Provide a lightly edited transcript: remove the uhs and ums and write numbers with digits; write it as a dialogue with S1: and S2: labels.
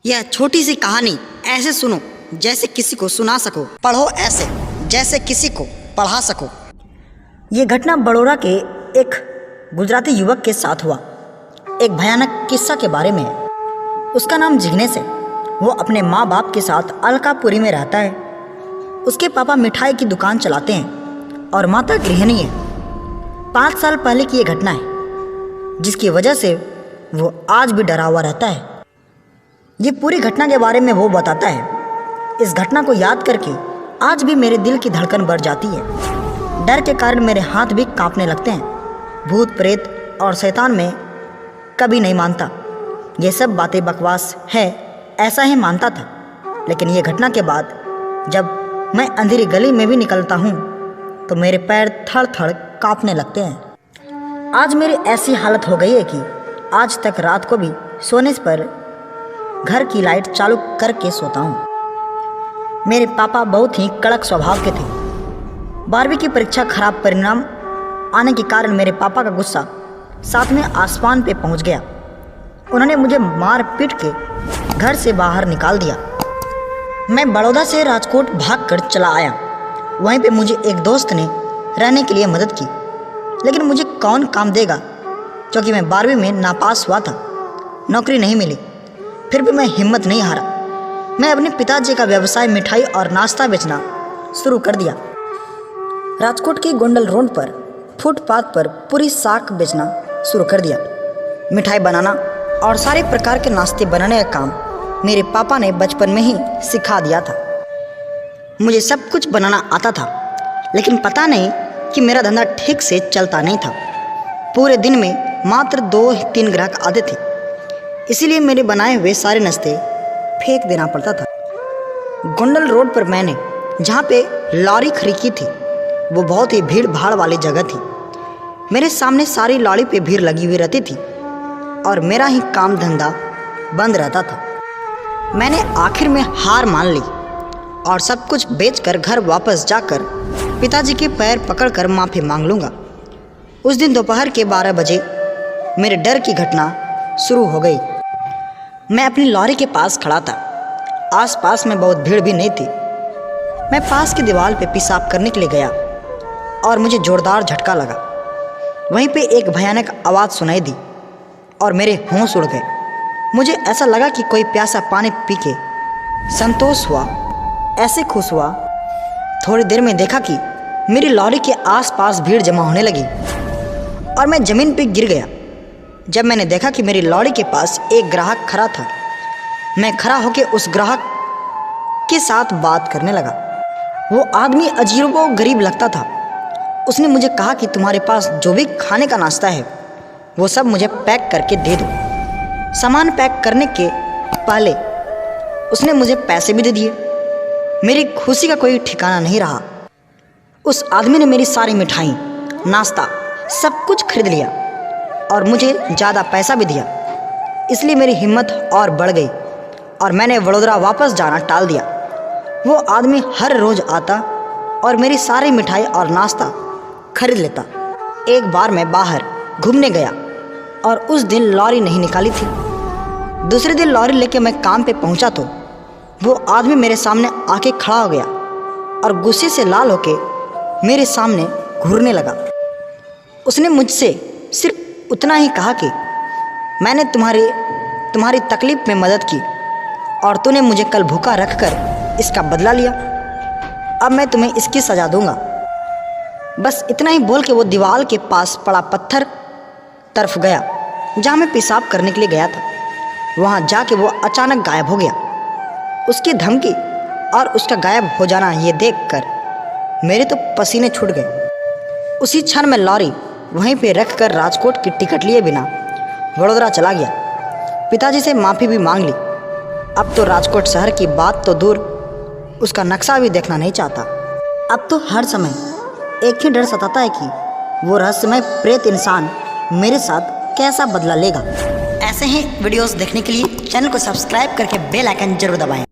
S1: यह छोटी सी कहानी ऐसे सुनो जैसे किसी को सुना सको, पढ़ो ऐसे जैसे किसी को पढ़ा सको।
S2: ये घटना बड़ौदा के एक गुजराती युवक के साथ हुआ एक भयानक किस्सा के बारे में है। उसका नाम जिग्नेश है। वो अपने माँ बाप के साथ अलकापुरी में रहता है। उसके पापा मिठाई की दुकान चलाते हैं और माता गृहिणी है। 5 साल पहले की ये घटना है जिसकी वजह से वो आज भी डरा हुआ रहता है। ये पूरी घटना के बारे में वो बताता है। इस घटना को याद करके आज भी मेरे दिल की धड़कन बढ़ जाती है। डर के कारण मेरे हाथ भी कांपने लगते हैं। भूत प्रेत और शैतान में कभी नहीं मानता, ये सब बातें बकवास है ऐसा ही मानता था। लेकिन ये घटना के बाद जब मैं अंधेरी गली में भी निकलता हूँ तो मेरे पैर थड़ थड़ कांपने लगते हैं। आज मेरी ऐसी हालत हो गई है कि आज तक रात को भी सोने पर घर की लाइट चालू करके सोता हूँ। मेरे पापा बहुत ही कड़क स्वभाव के थे। 12वीं की परीक्षा खराब परिणाम आने के कारण मेरे पापा का गुस्सा 7वें आसमान पे पहुँच गया। उन्होंने मुझे मार पीट के घर से बाहर निकाल दिया। मैं बड़ौदा से राजकोट भागकर चला आया। वहीं पे मुझे एक दोस्त ने रहने के लिए मदद की, लेकिन मुझे कौन काम देगा क्योंकि मैं 12वीं में नापास हुआ था। नौकरी नहीं मिली, फिर भी मैं हिम्मत नहीं हारा। मैं अपने पिताजी का व्यवसाय मिठाई और नाश्ता बेचना शुरू कर दिया। राजकोट के गोंडल रोड पर फुटपाथ पर पूरी साग बेचना शुरू कर दिया। मिठाई बनाना और सारे प्रकार के नाश्ते बनाने का काम मेरे पापा ने बचपन में ही सिखा दिया था। मुझे सब कुछ बनाना आता था, लेकिन पता नहीं कि मेरा धंधा ठीक से चलता नहीं था। पूरे दिन में मात्र 2-3 ग्राहक आते थे, इसीलिए मेरे बनाए हुए सारे नाश्ते फेंक देना पड़ता था। गोंडल रोड पर मैंने जहाँ पे लॉरी खरीदी थी वो बहुत ही भीड़ भाड़ वाली जगह थी। मेरे सामने सारी लॉरी पे भीड़ लगी हुई रहती थी और मेरा ही काम धंधा बंद रहता था। मैंने आखिर में हार मान ली और सब कुछ बेचकर घर वापस जाकर पिताजी के पैर पकड़कर माफ़ी मांग लूँगा। उस दिन दोपहर के 12 बजे मेरे डर की घटना शुरू हो गई। मैं अपनी लॉरी के पास खड़ा था। आसपास में बहुत भीड़ भी नहीं थी। मैं पास की दीवार पे पेशाब करने के लिए गया और मुझे जोरदार झटका लगा। वहीं पे एक भयानक आवाज़ सुनाई दी और मेरे होश उड़ गए। मुझे ऐसा लगा कि कोई प्यासा पानी पी के संतोष हुआ। ऐसे खुश हुआ। थोड़ी देर में देखा कि मेरी लॉरी के आसपास भीड़ जमा होने लगी और मैं ज़मीन पे गिर गया। जब मैंने देखा कि मेरी लॉरी के पास एक ग्राहक खड़ा था, मैं खड़ा होकर उस ग्राहक के साथ बात करने लगा। वो आदमी अजीबो गरीब लगता था। उसने मुझे कहा कि तुम्हारे पास जो भी खाने का नाश्ता है वो सब मुझे पैक करके दे दो। सामान पैक करने के पहले उसने मुझे पैसे भी दे दिए। मेरी खुशी का कोई ठिकाना नहीं रहा। उस आदमी ने मेरी सारी मिठाई, नाश्ता सब कुछ खरीद लिया और मुझे ज़्यादा पैसा भी दिया। इसलिए मेरी हिम्मत और बढ़ गई और मैंने वडोदरा वापस जाना टाल दिया। वो आदमी हर रोज़ आता और मेरी सारी मिठाई और नाश्ता खरीद लेता। एक बार मैं बाहर घूमने गया और उस दिन लॉरी नहीं निकाली थी। दूसरे दिन लॉरी लेके मैं काम पे पहुंचा तो वो आदमी मेरे सामने आके खड़ा हो गया और गुस्से से लाल होके मेरे सामने घूरने लगा। उसने मुझसे सिर्फ उतना ही कहा कि मैंने तुम्हारी तकलीफ़ में मदद की और तूने मुझे कल भूखा रखकर इसका बदला लिया। अब मैं तुम्हें इसकी सज़ा दूंगा। बस इतना ही बोल के वो दीवार के पास पड़ा पत्थर तरफ गया जहाँ मैं पेशाब करने के लिए गया था। वहाँ जाके वो अचानक गायब हो गया। उसकी धमकी और उसका गायब हो जाना ये देखकर मेरे तो पसीने छूट गए। उसी क्षण में लॉरी वहीं पे रखकर राजकोट की टिकट लिए बिना वडोदरा चला गया। पिताजी से माफ़ी भी मांग ली। अब तो राजकोट शहर की बात तो दूर, उसका नक्शा भी देखना नहीं चाहता। अब तो हर समय एक ही डर सताता है कि वो रहस्यमय प्रेत इंसान मेरे साथ कैसा बदला लेगा। ऐसे ही वीडियोस देखने के लिए चैनल को सब्सक्राइब करके बेल आइकन जरूर दबाएं।